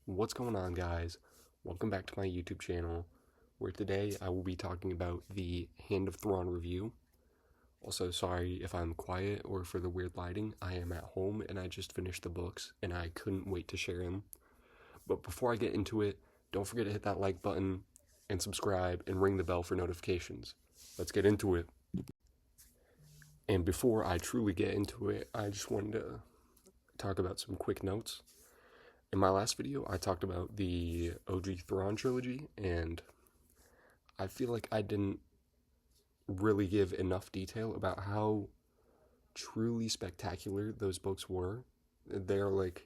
What's going on, guys? Welcome back to my YouTube channel, where today I will be talking about the Hand of Thrawn review. Also, sorry if I'm quiet or for the weird lighting. I am at home and I just finished the books and I couldn't wait to share them. But before I get into it, don't forget to hit that like button and subscribe and ring the bell for notifications. Let's get into it. And before I truly get into it, I just wanted to talk about some quick notes. In my last video, I talked about the OG Thrawn trilogy, and I feel like I didn't really give enough detail about how truly spectacular those books were. They're like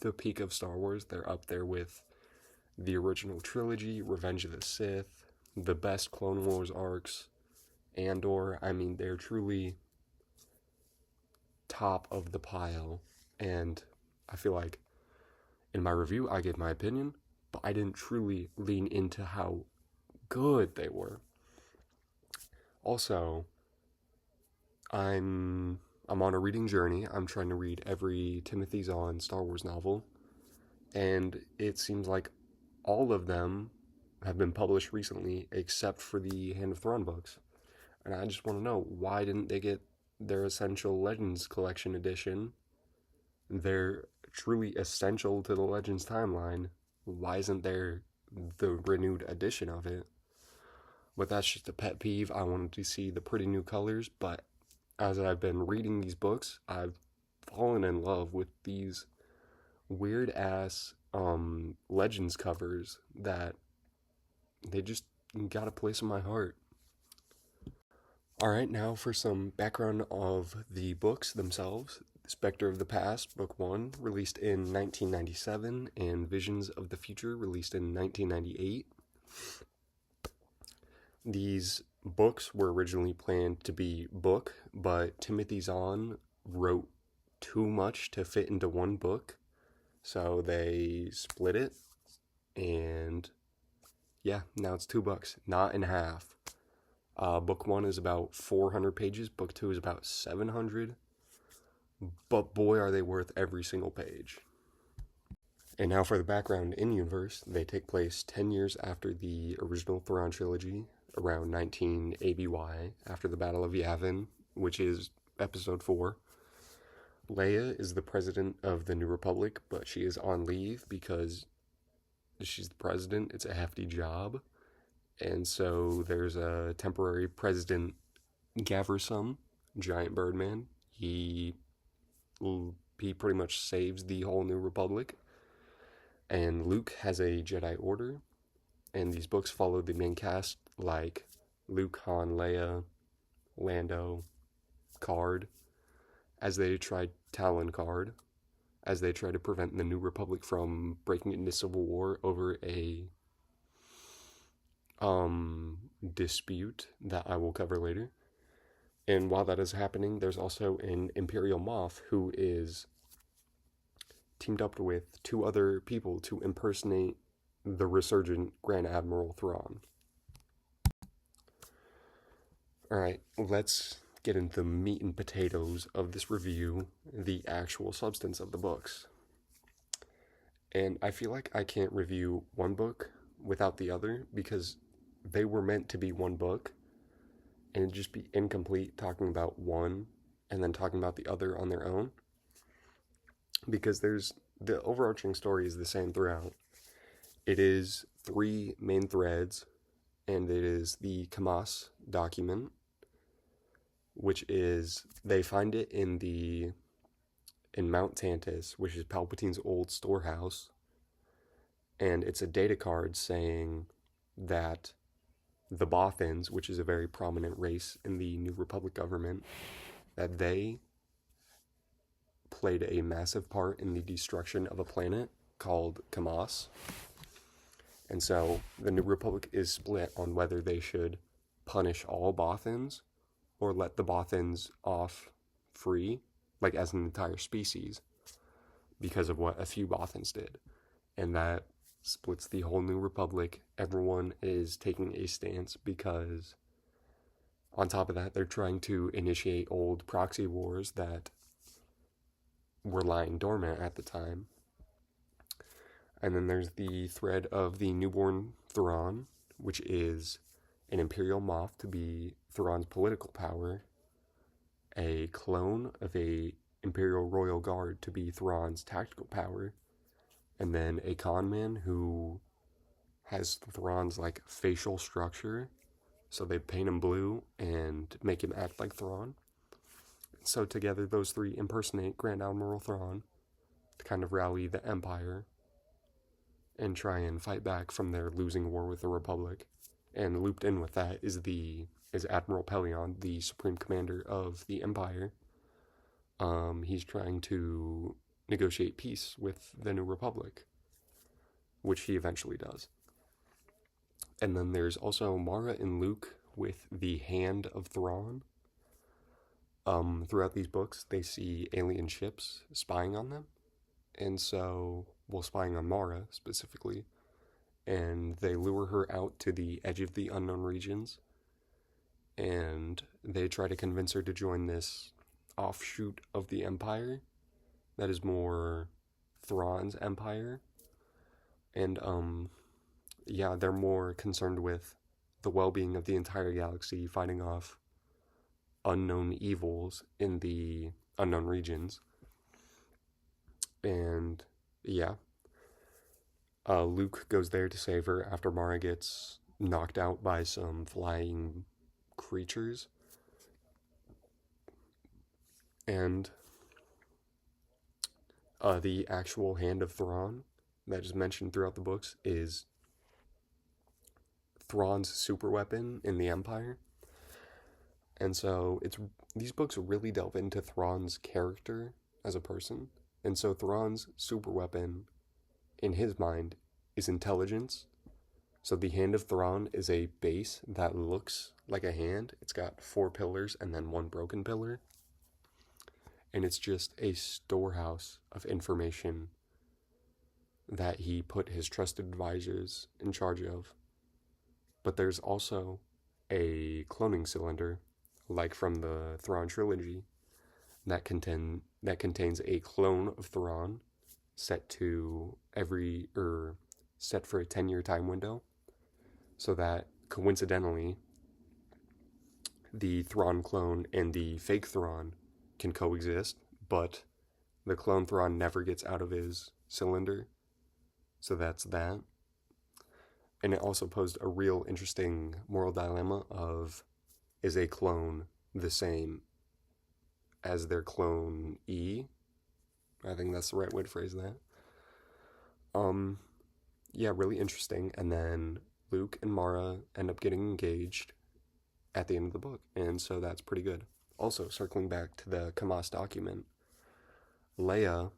the peak of Star Wars. They're up there with the original trilogy, Revenge of the Sith, the best Clone Wars arcs, Andor. I mean, they're truly top of the pile, and I feel like in my review, I gave my opinion, but I didn't truly lean into how good they were. Also, I'm on a reading journey. I'm trying to read every Timothy Zahn Star Wars novel, and it seems like all of them have been published recently, except for the Hand of Thrawn books. And I just want to know, why didn't they get their Essential Legends Collection edition? They're truly essential to the Legends timeline. Why isn't there the renewed edition of it? But that's just a pet peeve. I wanted to see the pretty new colors, but as I've been reading these books, I've fallen in love with these weird ass Legends covers that they just got a place in my heart. Alright, now for some background of the books themselves. Spectre of the Past, Book 1, released in 1997, and Visions of the Future, released in 1998. These books were originally planned to be book, but Timothy Zahn wrote too much to fit into one book, so they split it, and yeah, now it's 2 books, not in half. Book 1 is about 400 pages, Book 2 is about 700, but boy are they worth every single page. And now for the background in-universe, they take place 10 years after the original Thrawn trilogy, around 19 ABY, after the Battle of Yavin, which is Episode 4. Leia is the president of the New Republic, but she is on leave because she's the president. It's a hefty job. And so there's a temporary president, Gaversum, giant birdman. He pretty much saves the whole New Republic. And Luke has a Jedi Order. And these books follow the main cast like Luke, Han, Leia, Lando, Card, as they try to prevent the New Republic from breaking into civil war over a dispute that I will cover later. And while that is happening, there's also an Imperial Moth who is teamed up with 2 other people to impersonate the resurgent Grand Admiral Thrawn. Alright, let's get into the meat and potatoes of this review, the actual substance of the books. And I feel like I can't review one book without the other, because they were meant to be one book, and it'd just be incomplete talking about one and then talking about the other on their own, because the overarching story is the same throughout. It is 3 main threads, and it is the Kamas document, which is, they find it in Mount Tantus, which is Palpatine's old storehouse, and it's a data card saying that the Bothans, which is a very prominent race in the New Republic government, that they played a massive part in the destruction of a planet called Kamas. And so the New Republic is split on whether they should punish all Bothans or let the Bothans off free, like as an entire species, because of what a few Bothans did. And that splits the whole New Republic. Everyone is taking a stance because, on top of that, they're trying to initiate old proxy wars that were lying dormant at the time. And then there's the thread of the newborn Thrawn, which is an Imperial moth to be Thrawn's political power, a clone of a Imperial Royal Guard to be Thrawn's tactical power, and then a con man who has Thrawn's like facial structure, so they paint him blue and make him act like Thrawn. So together, those three impersonate Grand Admiral Thrawn to kind of rally the Empire and try and fight back from their losing war with the Republic. And looped in with that is Admiral Pelion, the supreme commander of the Empire. He's trying to negotiate peace with the New Republic, which he eventually does. And then there's also Mara and Luke with the Hand of Thrawn. Throughout these books, they see alien ships spying on them. And so, well, spying on Mara specifically. And they lure her out to the edge of the unknown regions. And they try to convince her to join this offshoot of the Empire that is more Thrawn's Empire. And, yeah, they're more concerned with the well-being of the entire galaxy, fighting off unknown evils in the unknown regions. And yeah, Luke goes there to save her after Mara gets knocked out by some flying creatures. And the actual Hand of Thrawn that is mentioned throughout the books is Thrawn's super weapon in the Empire. And so these books really delve into Thrawn's character as a person. And so Thrawn's super weapon, in his mind, is intelligence. So the Hand of Thrawn is a base that looks like a hand. It's got 4 pillars and then 1 broken pillar. And it's just a storehouse of information that he put his trusted advisors in charge of. But there's also a cloning cylinder, like from the Thrawn trilogy, that contains a clone of Thrawn set for a 10-year time window, so that coincidentally the Thrawn clone and the fake Thrawn can coexist, but the clone Thrawn never gets out of his cylinder. So that's that. And it also posed a real interesting moral dilemma of, is a clone the same as their clone E? I think that's the right way to phrase that. Yeah, really interesting. And then Luke and Mara end up getting engaged at the end of the book, and so that's pretty good. Also, circling back to the Kamas document, Leia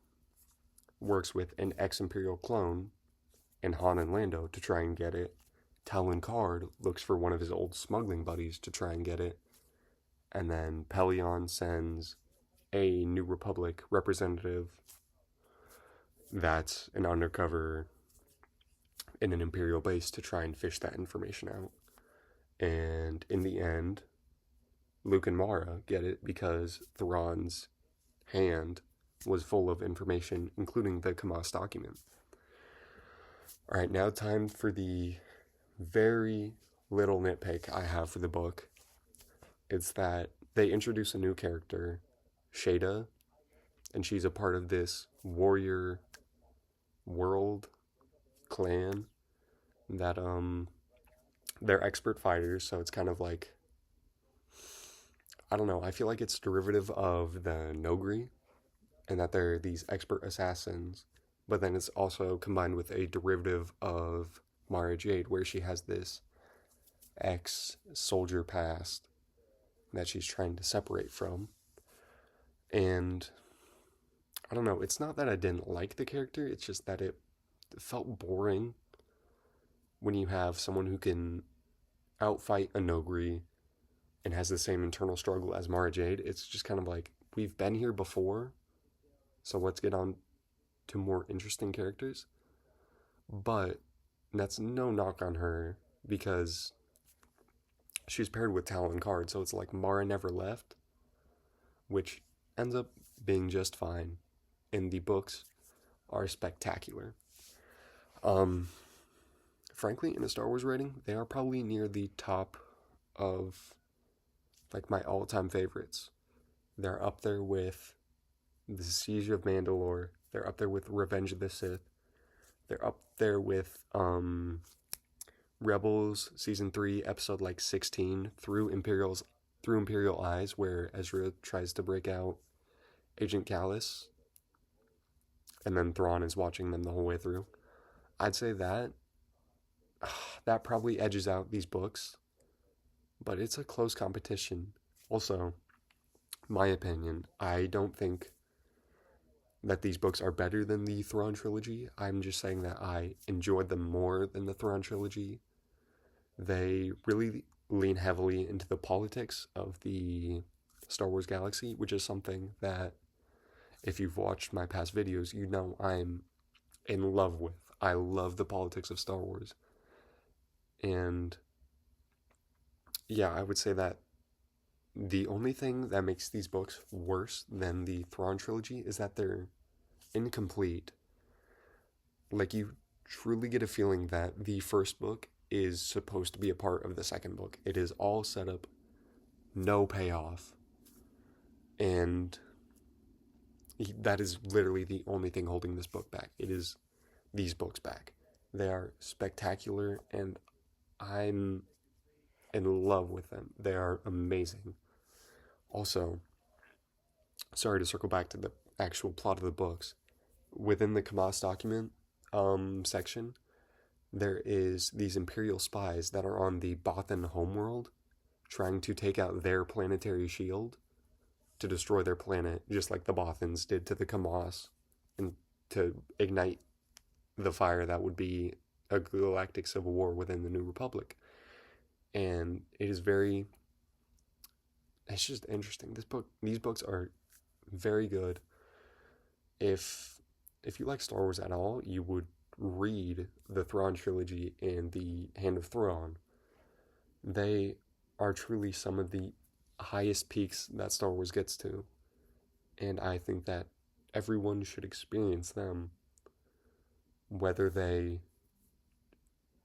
works with an ex-Imperial clone and Han and Lando to try and get it. Talon Card looks for one of his old smuggling buddies to try and get it. And then Pelion sends a New Republic representative that's an undercover in an Imperial base to try and fish that information out. And in the end, Luke and Mara get it because Thrawn's hand was full of information, including the Kamas document. Alright, now time for the very little nitpick I have for the book. It's that they introduce a new character, Shada, and she's a part of this warrior world clan that they're expert fighters, so it's kind of like, I don't know, I feel like it's derivative of the Nogri, and that they're these expert assassins, but then it's also combined with a derivative of Mara Jade, where she has this ex-soldier past that she's trying to separate from. And I don't know, it's not that I didn't like the character, it's just that it felt boring when you have someone who can outfight a Nogri and has the same internal struggle as Mara Jade. It's just kind of like, we've been here before, so let's get on to more interesting characters. But that's no knock on her, because she's paired with Talon Card, so it's like Mara never left, which ends up being just fine. And the books are spectacular. Um, Frankly, in a Star Wars rating, they are probably near the top of like my all-time favorites. They're up there with The Siege of Mandalore. They're up there with Revenge of the Sith. They're up there with Rebels season 3 episode like 16 through Imperial Eyes, where Ezra tries to break out Agent Callus and then Thrawn is watching them the whole way through. I'd say that that probably edges out these books, but it's a close competition. Also, my opinion, I don't think that these books are better than the Thrawn trilogy. I'm just saying that I enjoyed them more than the Thrawn trilogy. They really lean heavily into the politics of the Star Wars galaxy, which is something that, if you've watched my past videos, you know I'm in love with. I love the politics of Star Wars. And yeah, I would say that the only thing that makes these books worse than the Thrawn trilogy is that they're incomplete. Like, you truly get a feeling that the first book is supposed to be a part of the second book. It is all set up, no payoff. And that is literally the only thing holding this book back. It is these books back. They are spectacular, and I'm in love with them. They are amazing. Also, sorry to circle back to the actual plot of the books. Within the Kamas document section, there is these Imperial spies that are on the Bothan homeworld trying to take out their planetary shield to destroy their planet, just like the Bothans did to the Kamas, and to ignite the fire that would be a galactic civil war within the New Republic. And it's just interesting. These books are very good. If you like Star Wars at all, you would read the Thrawn trilogy and the Hand of Thrawn. They are truly some of the highest peaks that Star Wars gets to, and I think that everyone should experience them, whether they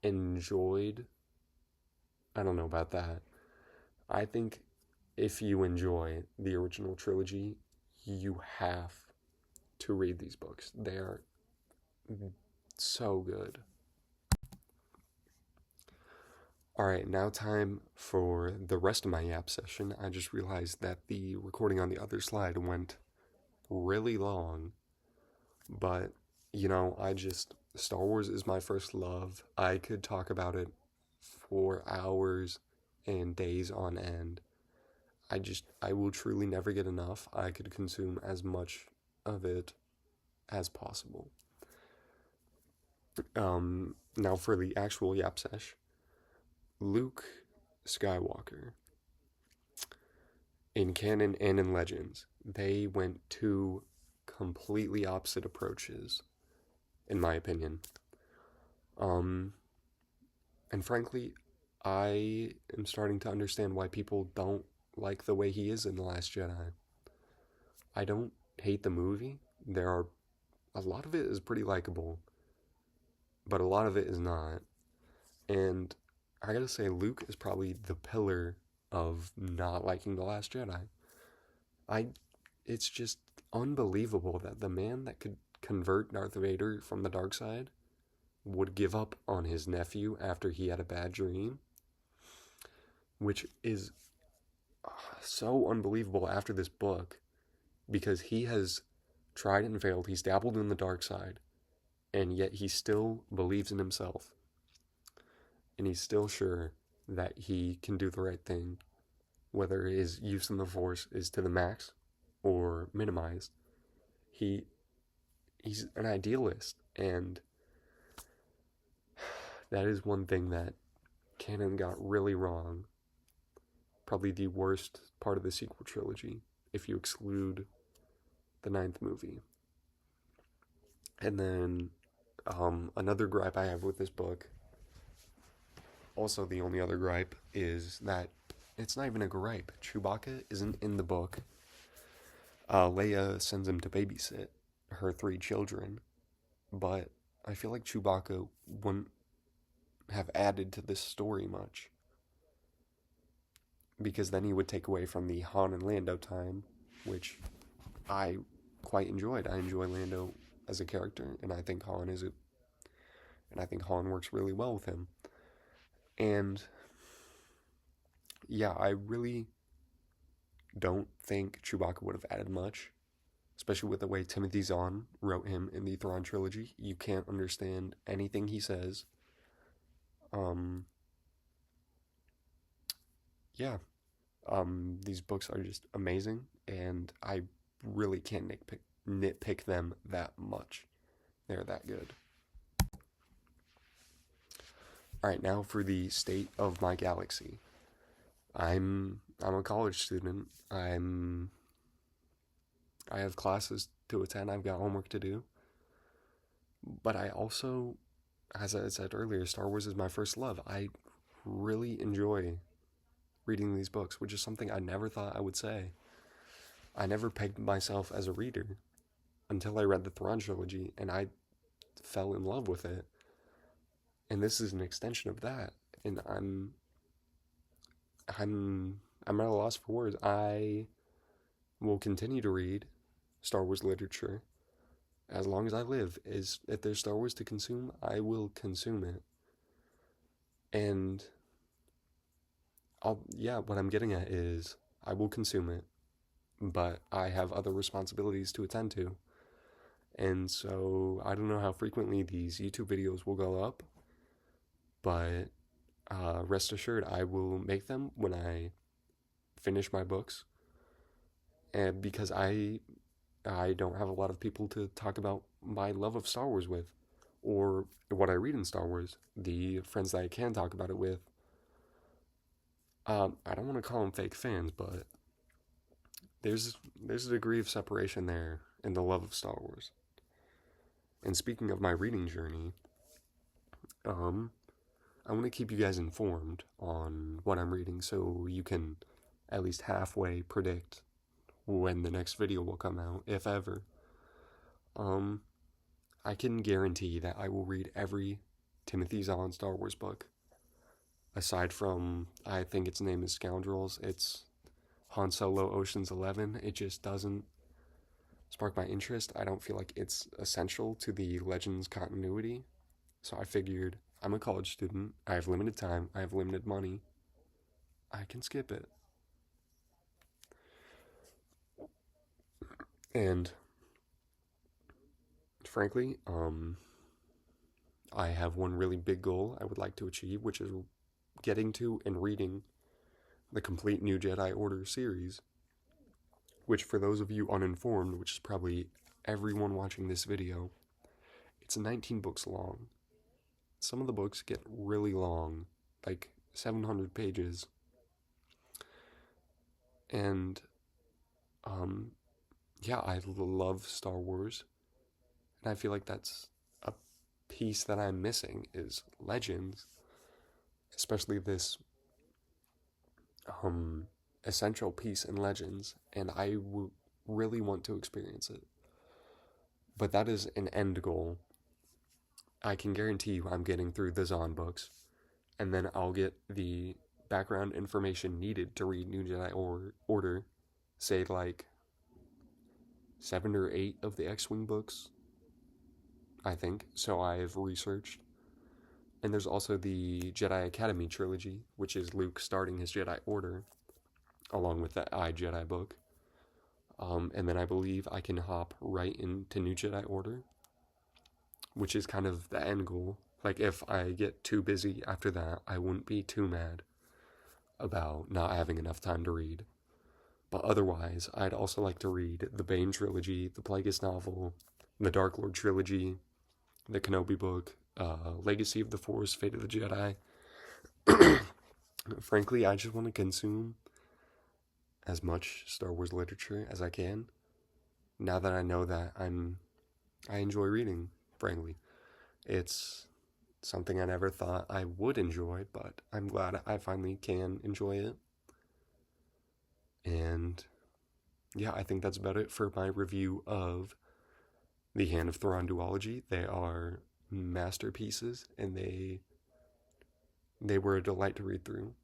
enjoyed. I don't know about that. I think if you enjoy the original trilogy, you have to read these books. They are so good. Alright, now time for the rest of my yap session. I just realized that the recording on the other slide went really long, but Star Wars is my first love. I could talk about it for hours and days on end. I will truly never get enough. I could consume as much of it as possible. Now for the actual yap sesh. Luke Skywalker. In canon and in Legends, they went two completely opposite approaches, in my opinion. And frankly, I am starting to understand why people don't like the way he is in The Last Jedi. I don't hate the movie. A lot of it is pretty likable, but a lot of it is not. And I gotta say, Luke is probably the pillar of not liking The Last Jedi. It's just unbelievable that the man that could convert Darth Vader from the dark side would give up on his nephew after he had a bad dream, which is so unbelievable after this book, because he has tried and failed. He's dabbled in the dark side, and yet he still believes in himself, and he's still sure that he can do the right thing, whether his use in the Force is to the max or minimized. He's an idealist, and that is one thing that canon got really wrong. Probably the worst part of the sequel trilogy, if you exclude the 9th movie. And then another gripe I have with this book, also the only other gripe, is that it's not even a gripe. Chewbacca isn't in the book. Leia sends him to babysit her 3 children, but I feel like Chewbacca wouldn't have added to this story much, because then he would take away from the Han and Lando time, which I quite enjoyed. I enjoy Lando as a character, and I think Han works really well with him. And yeah, I really don't think Chewbacca would have added much, especially with the way Timothy Zahn wrote him in the Thrawn trilogy. You can't understand anything he says. Um, yeah, these books are just amazing, and I really can't nitpick them that much. They're that good. All right, now for the state of my galaxy. I'm a college student. I have classes to attend. I've got homework to do. But I also, as I said earlier, Star Wars is my first love. I really enjoy reading these books, which is something I never thought I would say. I never pegged myself as a reader until I read the Thrawn trilogy, and I fell in love with it. And this is an extension of that. And I'm at a loss for words. I will continue to read Star Wars literature as long as I live. Is if there's Star Wars to consume, I will consume it. And what I'm getting at is I will consume it, but I have other responsibilities to attend to. And so I don't know how frequently these YouTube videos will go up, but rest assured I will make them when I finish my books. And because I don't have a lot of people to talk about my love of Star Wars with, or what I read in Star Wars. The friends that I can talk about it with, I don't want to call them fake fans, but there's a degree of separation there in the love of Star Wars. And speaking of my reading journey, I want to keep you guys informed on what I'm reading, so you can at least halfway predict when the next video will come out, if ever. I can guarantee that I will read every Timothy Zahn Star Wars book. Aside from, I think its name is Scoundrels, it's Han Solo Ocean's 11. It just doesn't spark my interest. I don't feel like it's essential to the Legends continuity. So I figured, I'm a college student, I have limited time, I have limited money, I can skip it. And frankly, I have one really big goal I would like to achieve, which is getting to and reading the complete New Jedi Order series, which for those of you uninformed, which is probably everyone watching this video, it's 19 books long. Some of the books get really long, like 700 pages. And, yeah, I love Star Wars. And I feel like that's a piece that I'm missing is Legends, especially this essential piece in Legends, and I really want to experience it. But that is an end goal. I can guarantee you I'm getting through the Zahn books, and then I'll get the background information needed to read New Jedi Order, say like 7 or 8 of the X-Wing books, I think, so I've researched. And there's also the Jedi Academy trilogy, which is Luke starting his Jedi Order, along with the I, Jedi book. And then I believe I can hop right into New Jedi Order, which is kind of the end goal. Like, if I get too busy after that, I wouldn't be too mad about not having enough time to read. But otherwise, I'd also like to read the Bane trilogy, the Plagueis novel, the Dark Lord trilogy, the Kenobi book, Legacy of the Force, Fate of the Jedi. Frankly, I just want to consume as much Star Wars literature as I can, now that I know that I enjoy reading, frankly. It's something I never thought I would enjoy, but I'm glad I finally can enjoy it. And yeah, I think that's about it for my review of The Hand of Thrawn duology. They are masterpieces, and they were a delight to read through,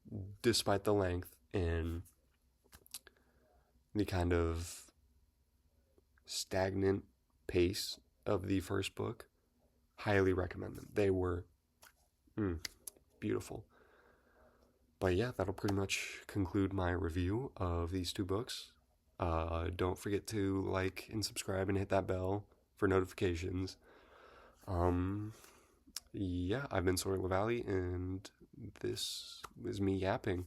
despite the length and the kind of stagnant pace of the first book. Highly recommend them. They were beautiful. But yeah, that'll pretty much conclude my review of these two books. Don't forget to like and subscribe and hit that bell for notifications. Yeah, I've been Sawyer LaValley, and this is me yapping.